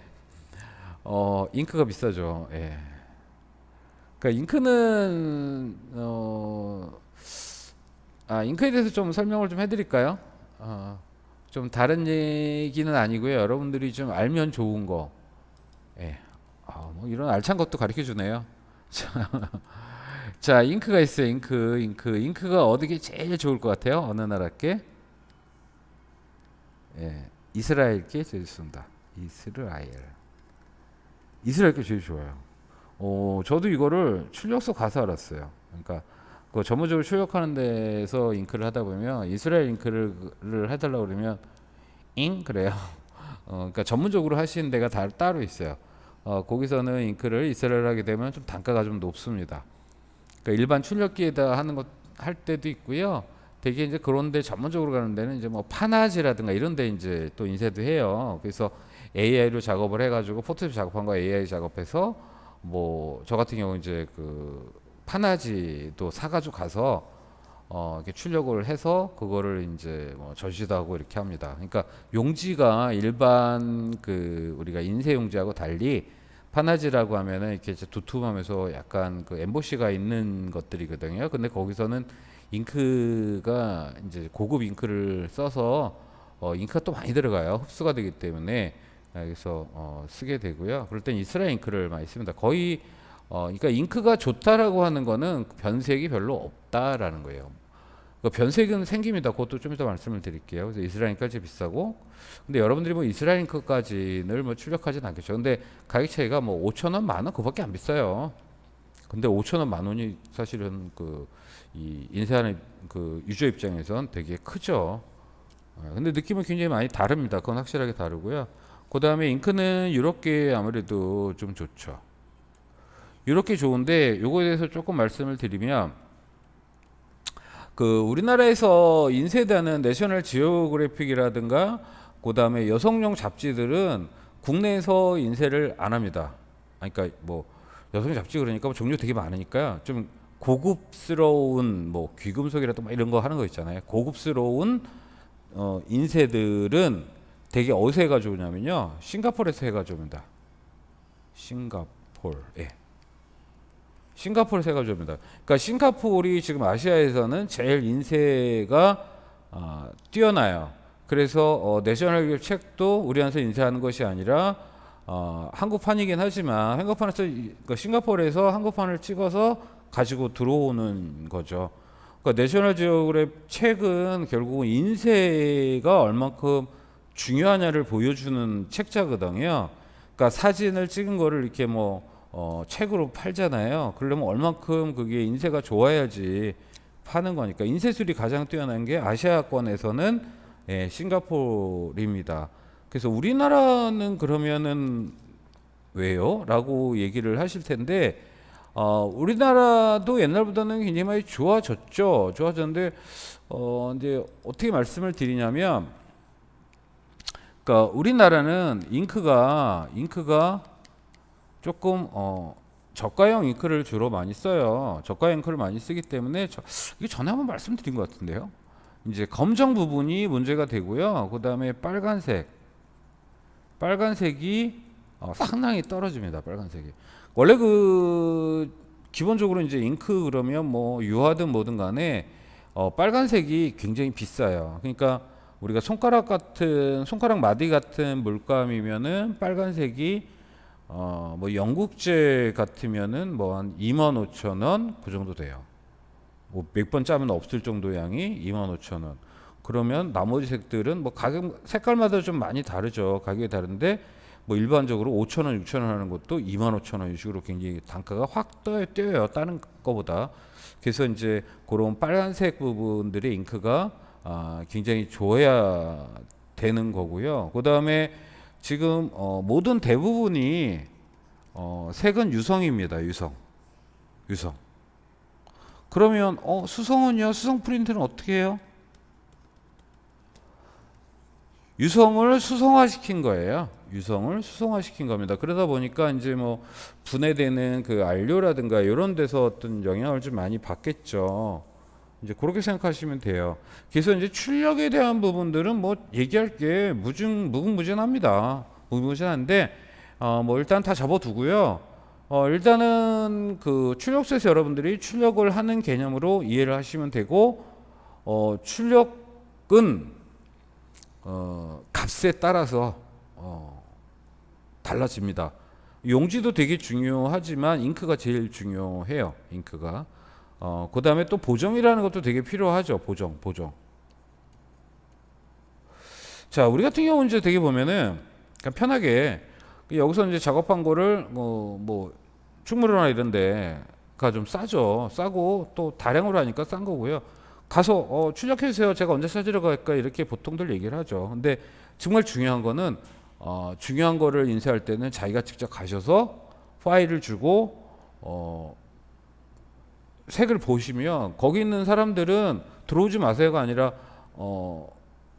[SPEAKER 1] 잉크가 비싸죠. 예. 그러니까 잉크는 잉크에 대해서 좀 설명을 좀 해드릴까요? 좀 다른 얘기는 아니고요. 여러분들이 좀 알면 좋은 거. 예. 뭐 이런 알찬 것도 가르쳐 주네요. 자, 잉크가 있어요. 잉크가 어디게 제일 좋을 것 같아요? 어느 나라께? 예, 이스라엘께 제일 좋습니다. 이스라엘께 제일 좋아요. 저도 이거를 출력소 가서 알았어요. 그러니까 그 전문적으로 출력하는 데서 잉크를 하다 보면 이스라엘 잉크를 해달라고 그러면 그래요. 그러니까 전문적으로 하시는 데가 따로 있어요. 거기서는 잉크를 이스라엘 하게 되면 좀 단가가 좀 높습니다. 그러니까 일반 출력기에다 하는 것 할 때도 있고요. 되게 이제 그런데 전문적으로 가는 데는 이제 뭐 파나지라든가 이런 데 이제 또 인쇄도 해요. 그래서 AI로 작업을 해가지고 포토샵 작업한 거 AI 작업해서 뭐 저 같은 경우 이제 그 파나지도 사가지고 가서 이렇게 출력을 해서 그거를 이제 뭐 전시도 하고 이렇게 합니다. 그러니까 용지가 일반 그 우리가 인쇄 용지하고 달리 파나지라고 하면은 이렇게 두툼하면서 약간 그 엠보시가 있는 것들이거든요. 근데 거기서는 잉크가 이제 고급 잉크를 써서 잉크가 또 많이 들어가요. 흡수가 되기 때문에 그래서 쓰게 되고요. 그럴 땐 이스라엘 잉크를 많이 씁니다. 거의 그러니까 잉크가 좋다라고 하는 거는 변색이 별로 없다라는 거예요. 그 변색은 생깁니다. 그것도 좀 이따 말씀을 드릴게요. 그래서 이스라엘 잉크가 제일 비싸고, 근데 여러분들이 뭐 이스라엘 잉크까지는 뭐 출력하진 않겠죠. 근데 가격 차이가 뭐 5,000원, 만원 그밖에 안 비싸요. 근데 5,000원, 만원이 사실은 그 이 인쇄하는 그 유저 입장에선 되게 크죠. 근데 느낌은 굉장히 많이 다릅니다. 그건 확실하게 다르고요. 그 다음에 잉크는 이렇게 아무래도 좀 좋죠. 이렇게 좋은데 요거에 대해서 조금 말씀을 드리면 그 우리나라에서 인쇄되는 내셔널 지오그래픽이라든가 그 다음에 여성용 잡지들은 국내에서 인쇄를 안 합니다. 그러니까 뭐 여성 잡지 그러니까 뭐 종류 되게 많으니까 좀 고급스러운 뭐 귀금속이라든가 이런 거 하는 거 있잖아요. 고급스러운 인쇄들은 되게 어디서 해가지고 오냐면요, 싱가포르에서 해가지고 옵니다. 싱가포르에서 해가지고 옵니다. 그러니까 싱가포르이 지금 아시아에서는 제일 인쇄가 뛰어나요. 그래서 내셔널 책도 우리나라에서 인쇄하는 것이 아니라 한국판이긴 하지만 싱가포르에서 한국판을 찍어서 가지고 들어오는 거죠. 그러니까 내셔널 지오그래픽 책은 결국은 인쇄가 얼만큼 중요하냐를 보여주는 책자거든요.
[SPEAKER 2] 그러니까 사진을 찍은 거를 이렇게 뭐 책으로 팔잖아요. 그러려면 얼만큼 그게 인쇄가 좋아야지 파는 거니까 인쇄술이 가장 뛰어난 게 아시아권에서는 예, 싱가포르입니다. 그래서 우리나라는 그러면은 왜요? 라고 얘기를 하실 텐데 우리나라도 옛날보다는 굉장히 많이 좋아졌죠. 좋아졌는데 이제 어떻게 말씀을 드리냐면 그러니까 우리나라는 잉크가 조금 저가형 잉크를 주로 많이 써요. 저가 잉크를 많이 쓰기 때문에 이게 전에 한번 말씀드린 것 같은데요. 이제 검정 부분이 문제가 되고요. 그 다음에 빨간색이 상당히 떨어집니다. 빨간색이 원래 그 기본적으로 이제 잉크 그러면 뭐 유화든 뭐든 간에 빨간색이 굉장히 비싸요. 그러니까 우리가 손가락 마디 같은 물감이면은 빨간색이 뭐 영국제 같으면은 뭐 한 25,000원 그 정도 돼요. 뭐 몇 번 짜면 없을 정도 양이 25,000원. 그러면 나머지 색들은 뭐 가격 색깔마다 좀 많이 다르죠. 가격이 다른데 뭐 일반적으로 5,000원, 6,000원 하는 것도 25,000원 이 식으로 굉장히 단가가 확 뛰어요. 다른 거보다. 그래서 이제 그런 빨간색 부분들의 잉크가 굉장히 좋아야 되는 거고요. 그 다음에 지금 모든 대부분이 색은 유성입니다. 유성. 그러면 수성은요? 수성 프린트는 어떻게 해요? 유성을 수성화시킨 거예요. 유성을 수성화시킨 겁니다. 그러다 보니까 이제 뭐 분해되는 그 안료라든가 이런 데서 어떤 영향을 좀 많이 받겠죠. 이제 그렇게 생각하시면 돼요. 그래서 이제 출력에 대한 부분들은 뭐 얘기할 게 무궁무진합니다. 무궁무진한데 뭐 일단 다 접어두고요. 일단은 그 출력소에서 여러분들이 출력을 하는 개념으로 이해를 하시면 되고 출력은 값에 따라서 달라집니다. 용지도 되게 중요하지만 잉크가 제일 중요해요. 잉크가. 그 다음에 또 보정이라는 것도 되게 필요하죠. 보정. 자, 우리 같은 경우는 이제 되게 보면은 그냥 편하게 여기서 이제 작업한 거를 뭐 충무로나 이런 데가 좀 싸고 또 다량으로 하니까 싼 거고요. 가서 출력해 주세요. 제가 언제 찾으러 갈까 이렇게 보통들 얘기를 하죠. 근데 정말 중요한 거는 중요한 거를 인쇄할 때는 자기가 직접 가셔서 파일을 주고 색을 보시면 거기 있는 사람들은 들어오지 마세요가 아니라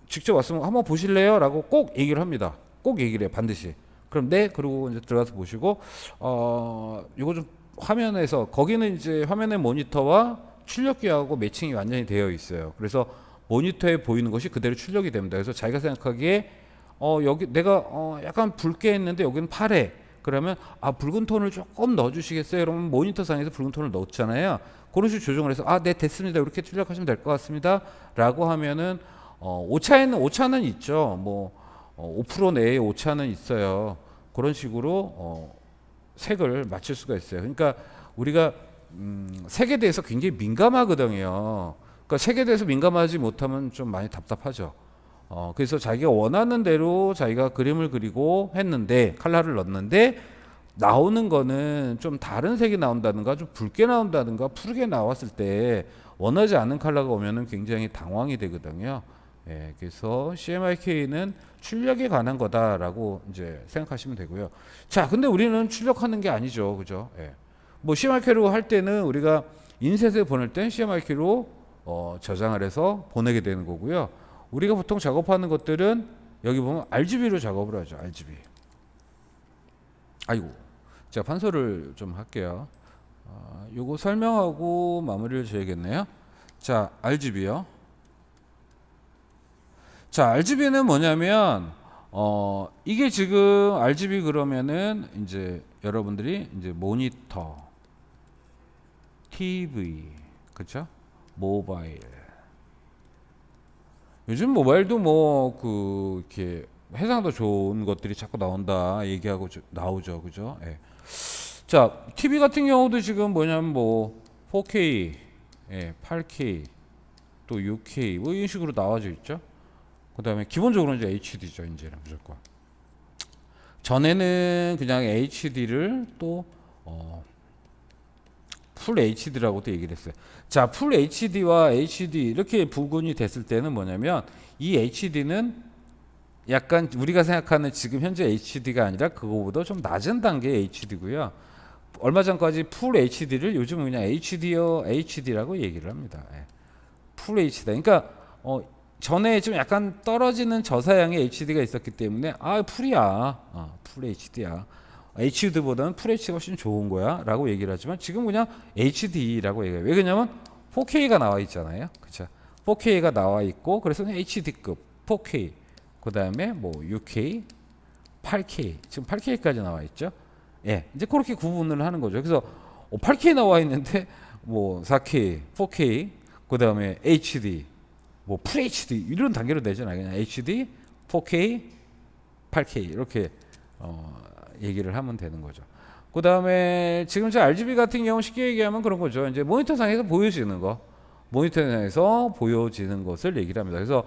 [SPEAKER 2] 직접 왔으면 한번 보실래요? 라고 꼭 얘기를 합니다. 꼭 얘기를 해요. 반드시. 그럼 네. 그리고 이제 들어가서 보시고 이거 좀 화면에서 거기는 이제 화면의 모니터와 출력기하고 매칭이 완전히 되어 있어요. 그래서 모니터에 보이는 것이 그대로 출력이 됩니다. 그래서 자기가 생각하기에 여기 내가 약간 붉게 했는데 여기는 파래. 그러면 붉은 톤을 조금 넣어주시겠어요? 그러면 모니터 상에서 붉은 톤을 넣잖아요. 그런 식으로 조정을 해서 네 됐습니다. 이렇게 출력하시면 될 것 같습니다. 라고 하면은 오차는 있죠. 뭐 5% 내에 오차는 있어요. 그런 식으로 색을 맞출 수가 있어요. 그러니까 우리가 색에 대해서 굉장히 민감하거든요. 그러니까 색에 대해서 민감하지 못하면 좀 많이 답답하죠. 그래서 자기가 원하는 대로 자기가 그림을 그리고 했는데 컬러를 넣었는데 나오는 거는 좀 다른 색이 나온다든가 좀 붉게 나온다든가 푸르게 나왔을 때 원하지 않는 컬러가 오면은 굉장히 당황이 되거든요. 예, 그래서 CMYK는 출력에 관한 거다라고 이제 생각하시면 되고요. 자, 근데 우리는 출력하는 게 아니죠, 그죠? 예. 뭐 CMYK로 할 때는 우리가 인쇄소에 보낼 땐 CMYK로 저장을 해서 보내게 되는 거고요. 우리가 보통 작업하는 것들은 여기 보면 RGB로 작업을 하죠. RGB. 아이고, 제가 판소를 좀 할게요. 요거 설명하고 마무리를 지어야겠네요. 자, RGB요. 자, RGB는 뭐냐면 이게 지금 RGB 그러면은 이제 여러분들이 이제 모니터, TV, 그렇죠? 모바일. 요즘 모바일도 뭐 이렇게 해상도 좋은 것들이 자꾸 나온다 얘기하고 나오죠, 그죠? 예. 자, TV 같은 경우도 지금 뭐냐면 뭐 4K, 8K, 또 6K 뭐 이런 식으로 나와져 있죠. 그 다음에 기본적으로 이제 HD죠, 이제는 무조건. 전에는 그냥 HD를 또 풀 HD라고도 얘기를 했어요. 자, 풀 HD와 HD 이렇게 부분이 됐을 때는 뭐냐면 이 HD는 약간 우리가 생각하는 지금 현재 HD가 아니라 그거보다 좀 낮은 단계의 HD고요. 얼마 전까지 풀 HD를 요즘은 그냥 HD라고 얘기를 합니다. 예. 풀 HD. 그러니까 전에 좀 약간 떨어지는 저사양의 HD가 있었기 때문에 풀이야. 풀 HD야. HD보다는 풀 HD가 훨씬 좋은 거야 라고 얘기를 하지만 지금 그냥 HD라고 얘기해요. 왜 그러냐면 4K가 나와 있잖아요. 그쵸? 4K가 나와 있고 그래서 그냥 HD급 4K 그 다음에 뭐 6K 8K 지금 8K까지 나와 있죠. 예, 이제 그렇게 구분을 하는 거죠. 그래서 8K 나와 있는데 뭐 4K 4K 그 다음에 HD 뭐 FHD 이런 단계로 내잖아요. 그냥 HD 4K 8K 이렇게 얘기를 하면 되는 거죠. 그 다음에 지금 저 RGB 같은 경우 쉽게 얘기하면 그런 거죠. 이제 모니터상에서 보여지는 거, 모니터상에서 보여지는 것을 얘기를 합니다. 그래서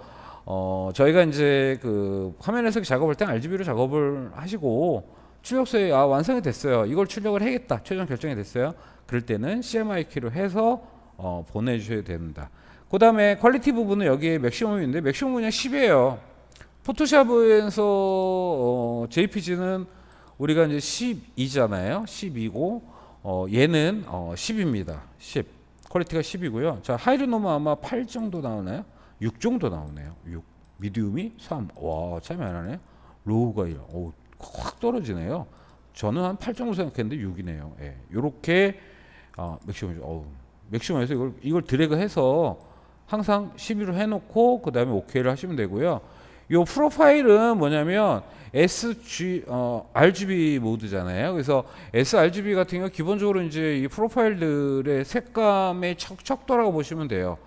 [SPEAKER 2] 저희가 이제 그 화면 해석 작업할 때 RGB로 작업을 하시고 출력서에 완성이 됐어요. 이걸 출력을 해야겠다. 최종 결정이 됐어요. 그럴 때는 CMYK 키로 해서 보내주셔야 된다. 그 다음에 퀄리티 부분은 여기에 맥시멈이 있는데 맥시멈은 그냥 10이에요. 포토샵에서 JPG는 우리가 이제 12잖아요. 12고 얘는 10입니다. 10. 퀄리티가 10이고요. 자, 하이를 놓으면 아마 8 정도 나오나요? 6 정도 나오네요. 6. 미디움이 3. 와, 참 많아요. 로우가 1. 오, 확 떨어지네요. 저는 한 8 정도 생각했는데 6이네요. 예. 요렇게 맥시멈이죠. 맥시멈에서 이걸 드래그해서 항상 12로 해놓고 그 다음에 OK를 하시면 되고요. 요 프로파일은 뭐냐면 RGB 모드잖아요. 그래서 sRGB 같은 경우 기본적으로 이제 이 프로파일들의 색감의 척도라고 보시면 돼요.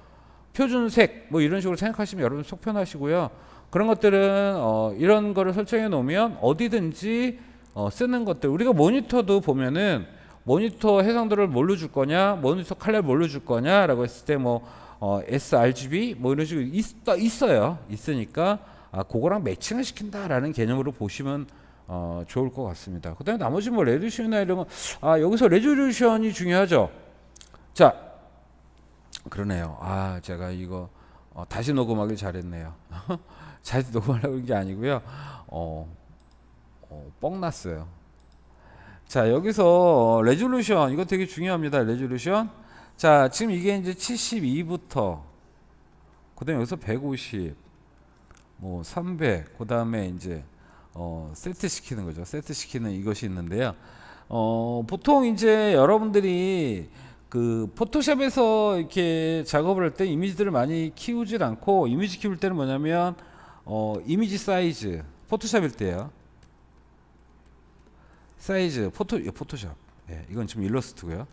[SPEAKER 2] 표준색 뭐 이런 식으로 생각하시면 여러분 속 편하시고요. 그런 것들은 이런 거를 설정해 놓으면 어디든지 쓰는 것들. 우리가 모니터도 보면은 모니터 해상도를 뭘로 줄 거냐, 모니터 컬러 뭘로 줄 거냐라고 했을 때 뭐 sRGB 뭐 이런 식으로 있어요. 있으니까 그거랑 매칭을 시킨다라는 개념으로 보시면 좋을 것 같습니다. 그다음에 나머지 뭐 레졸루션이나 이런 거 여기서 레졸루션이 중요하죠. 자, 그러네요. 제가 이거 다시 녹음하길 잘했네요. 다시 녹음하려고 그런 게 아니고요. 뻥 났어요. 자, 여기서 레졸루션 이거 되게 중요합니다. 레졸루션. 자, 지금 이게 이제 72부터 그다음에 여기서 150, 뭐 300, 그다음에 이제 세트 시키는 거죠. 세트 시키는 이것이 있는데요. 보통 이제 여러분들이 그 포토샵에서 이렇게 작업을 할 때 이미지들을 많이 키우질 않고 이미지 키울 때는 뭐냐면 이미지 사이즈 포토샵일 때요. 사이즈 포토샵. 예, 이건 지금 일러스트고요.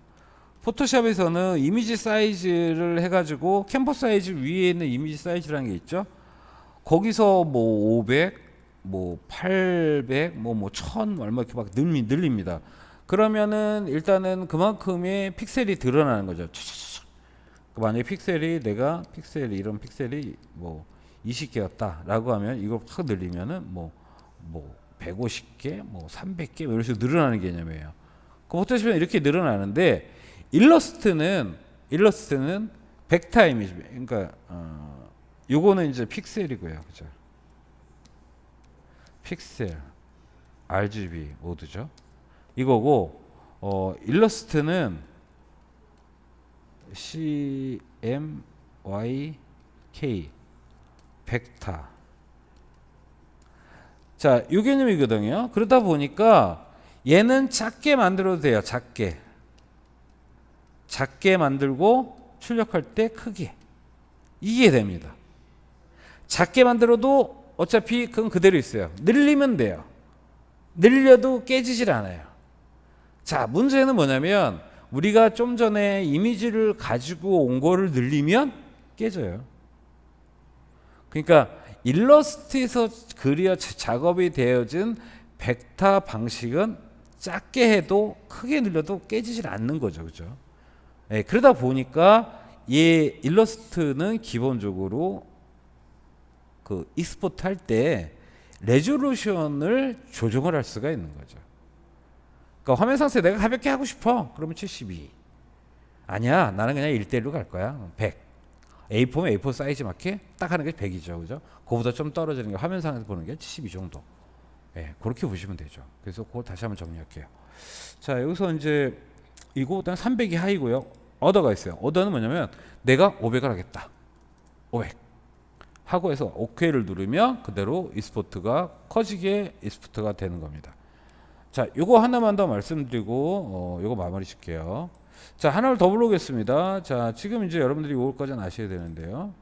[SPEAKER 2] 포토샵에서는 이미지 사이즈를 해가지고 캔버스 사이즈 위에 있는 이미지 사이즈라는 게 있죠. 거기서 뭐 500, 뭐 800, 뭐 1000 얼마 이렇게 막 늘립니다. 그러면은 일단은 그만큼의 픽셀이 드러나는 거죠. 만약에 내가 픽셀이 이런 픽셀이 뭐 20개였다라고 하면 이걸 확 늘리면은 뭐 150개, 뭐 300개 이런 식으로 늘어나는 개념이에요. 그 포토샵은 이렇게 늘어나는데 일러스트는 벡터 이미지. 그러니까 요거는 이제 픽셀이고요. 그죠? 픽셀 RGB 모드죠. 이거고 일러스트는 CMYK 벡터. 자, 요 개념이거든요. 그러다 보니까 얘는 작게 만들어도 돼요. 작게 만들고 출력할 때 크게. 이게 됩니다. 작게 만들어도 어차피 그건 그대로 있어요. 늘리면 돼요. 늘려도 깨지질 않아요. 자, 문제는 뭐냐면 우리가 좀 전에 이미지를 가지고 온 거를 늘리면 깨져요. 그러니까 일러스트에서 작업이 되어진 벡터 방식은 작게 해도 크게 늘려도 깨지질 않는 거죠. 그죠? 네, 그러다 보니까 이 일러스트는 기본적으로 그 익스포트 할 때 레졸루션을 조정을 할 수가 있는 거죠. 그러니까 화면 상태 내가 가볍게 하고 싶어. 그러면 72. 아니야, 나는 그냥 1대1로 갈 거야. 100. A4면 A4 사이즈 맞게 딱 하는 게 100이죠. 그죠? 그거보다 좀 떨어지는 게 화면상에서 보는 게 72 정도. 예, 그렇게 보시면 되죠. 그래서 그거 다시 한번 정리할게요. 자, 여기서 이제 이거보다는 300이 하이고요. 어더가 있어요. 어더는 뭐냐면 내가 500을 하겠다. 500. 하고 해서 OK를 누르면 그대로 e스포트가 커지게 e스포트가 되는 겁니다. 자, 요거 하나만 더 말씀드리고 요거 마무리 짓게요. 자, 하나를 더 불러오겠습니다. 자, 지금 이제 여러분들이 요거까지는 아셔야 되는데요.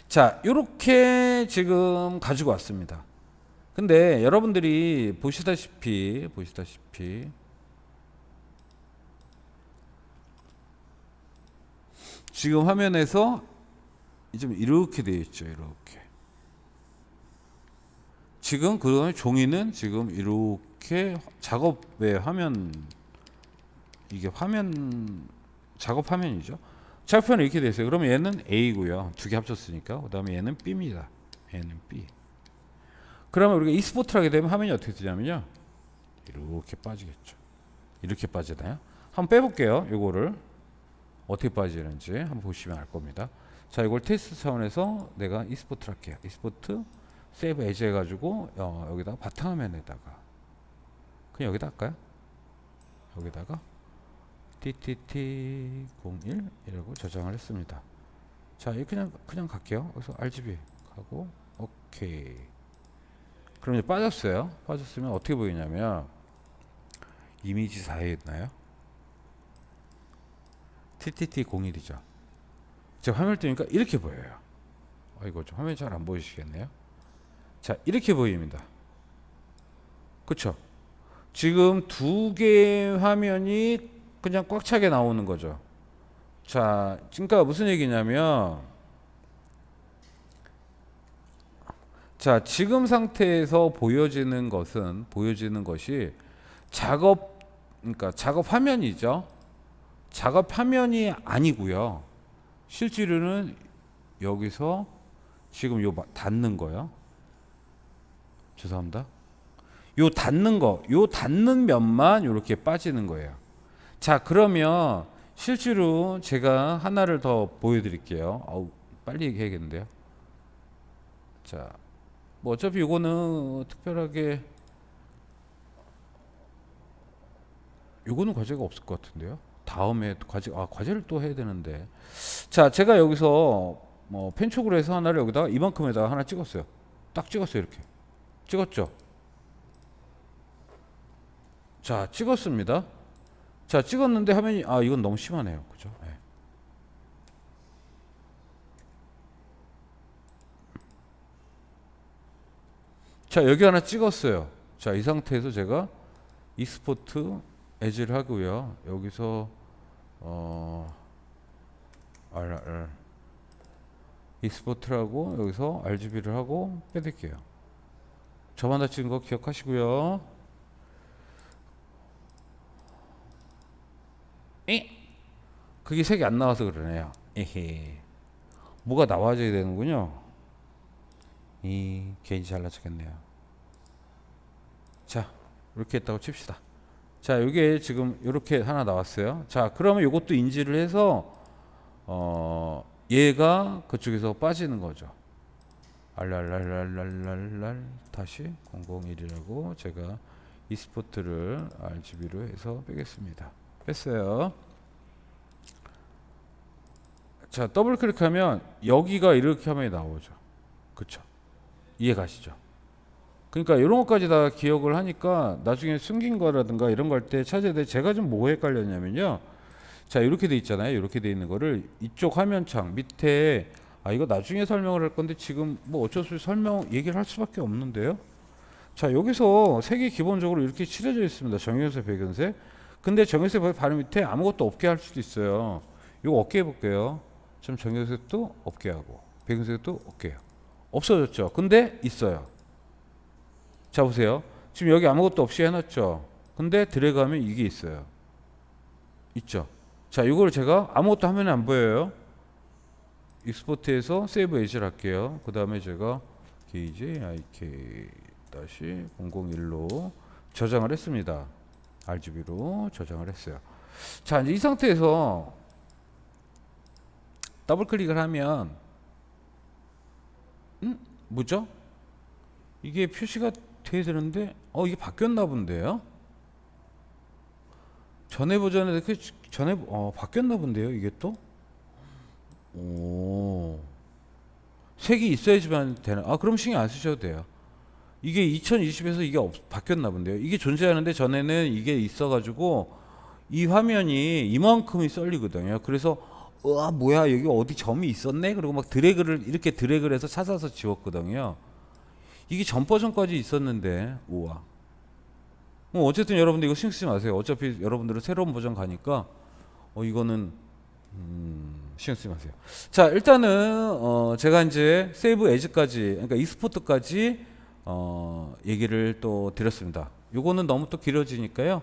[SPEAKER 2] 자, 요렇게 지금 가지고 왔습니다. 근데 여러분들이 보시다시피 지금 화면에서 좀 이렇게 되어 있죠. 이렇게. 지금 그다음에 종이는 지금 이렇게 작업의 화면, 이게 화면 작업 화면이죠. 작업화면이 이렇게 되어 있어요. 그러면 얘는 A고요. 두 개 합쳤으니까. 그다음에 얘는 B입니다. 얘는 B. 그러면 우리가 e스포트를 하게 되면 화면이 어떻게 되냐면요. 이렇게 빠지겠죠. 이렇게 빠지나요? 한번 빼볼게요. 요거를 어떻게 빠지는지 한번 보시면 알 겁니다. 자, 이걸 테스트 차원에서 내가 e스포트를 할게요. e스포트 세이브 에즈 해가지고 여기다가 바탕화면에다가 그냥 여기다 할까요? 여기다가 TTT01 이라고 저장을 했습니다. 자, 이렇게 그냥 갈게요. 그래서 RGB 하고 오케이. 그럼 이제 빠졌어요. 빠졌으면 어떻게 보이냐면 이미지 4에 있나요? TTT01이죠. 제가 화면을 뜨니까 이렇게 보여요. 이거 좀 화면이 잘 안 보이시겠네요. 자, 이렇게 보입니다. 그쵸? 지금 두 개의 화면이 그냥 꽉 차게 나오는 거죠. 자, 그러니까 무슨 얘기냐면, 자, 지금 상태에서 보여지는 것이 그러니까 작업 화면이죠. 작업 화면이 아니고요. 실제로는 여기서 지금 요 닿는 거요. 죄송합니다. 요 닿는 면만 이렇게 빠지는 거예요. 자, 그러면 실제로 제가 하나를 더 보여드릴게요. 빨리 얘기해야겠는데요. 자, 뭐 어차피 요거는 특별하게 요거는 과제가 없을 것 같은데요. 다음에 과제를 또 해야 되는데. 자, 제가 여기서 뭐 펜촉으로 해서 하나를 여기다가 이만큼에다가 하나 찍었어요. 딱 찍었어요. 이렇게 찍었죠. 자, 찍었습니다. 자, 찍었는데 화면이 이건 너무 심하네요. 그죠? 네. 자, 여기 하나 찍었어요. 자, 이 상태에서 제가 e스포트 에즈를 하고요. 여기서 RR e스포트라고 여기서 RGB를 하고 빼댈게요. 저만 다 찍은 거 기억하시고요. 그게 색이 안 나와서 그러네요. 에헤. 뭐가 나와줘야 되는군요. 괜히 잘라주겠네요. 자, 이렇게 했다고 칩시다. 자, 이게 지금 이렇게 하나 나왔어요. 자, 그러면 이것도 인지를 해서 얘가 그쪽에서 빠지는 거죠. 알랄랄랄랄랄 다시 001이라고 제가 e스포트를 RGB로 해서 빼겠습니다. 뺐어요. 자, 더블 클릭하면 여기가 이렇게 화면이 나오죠. 그쵸? 이해 가시죠? 그러니까 이런 것까지 다 기억을 하니까 나중에 숨긴 거라든가 이런 거 할 때 찾아야 돼. 제가 좀 뭐가 헷갈렸냐면요. 자, 이렇게 돼 있잖아요. 이렇게 돼 있는 거를 이쪽 화면창 밑에 이거 나중에 설명을 할 건데 지금 뭐 어쩔 수 없이 얘기를 할 수밖에 없는데요. 자, 여기서 색이 기본적으로 이렇게 칠해져 있습니다. 정연색, 백연색. 근데 정연색 바로 밑에 아무것도 없게 할 수도 있어요. 이거 없게 해볼게요. 좀 정연색도 없게 하고 백연색도 없게 해요. 없어졌죠. 근데 있어요. 자, 보세요. 지금 여기 아무것도 없이 해놨죠. 근데 드래그하면 이게 있어요. 있죠. 자, 이걸 제가 아무것도 화면에 안 보여요. 익스포트해서 세이브 에이지를 할게요. 그 다음에 제가 게이지 IK-001로 저장을 했습니다. RGB로 저장을 했어요. 자, 이제 이 상태에서 더블 클릭을 하면 뭐죠? 이게 표시가 돼야 되는데 이게 바뀌었나 본데요. 전에 버전에 전에 바뀌었나 본데요. 이게 또 색이 있어야지만 되나? 그럼 신경 안 쓰셔도 돼요. 이게 2020에서 이게 바뀌었나 본데요. 이게 존재하는데 전에는 이게 있어가지고 이 화면이 이만큼이 썰리거든요. 그래서 뭐야 여기 어디 점이 있었네? 그리고 막 이렇게 드래그를 해서 찾아서 지웠거든요. 이게 전 버전까지 있었는데 우와. 어쨌든 여러분들 이거 신경 쓰지 마세요. 어차피 여러분들은 새로운 버전 가니까 이거는 신경 쓰지 마세요. 자, 일단은 제가 이제 세이브 에즈까지, 그러니까 익스포트까지 얘기를 또 드렸습니다. 요거는 너무 또 길어지니까요.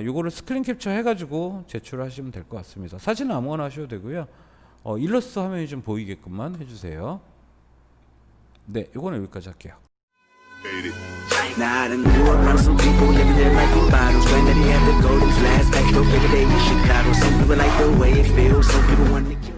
[SPEAKER 2] 요거를 스크린 캡처 해가지고 제출하시면 될 것 같습니다. 사진은 아무거나 하셔도 되고요. 일러스트 화면이 좀 보이게끔만 해주세요. 네, 요거는 여기까지 할게요.
[SPEAKER 3] Now I done grew around some people living their life in bottles. Granddaddy had the golden flask, back door every day in Chicago. Some people like the way it feels, some people want to kill.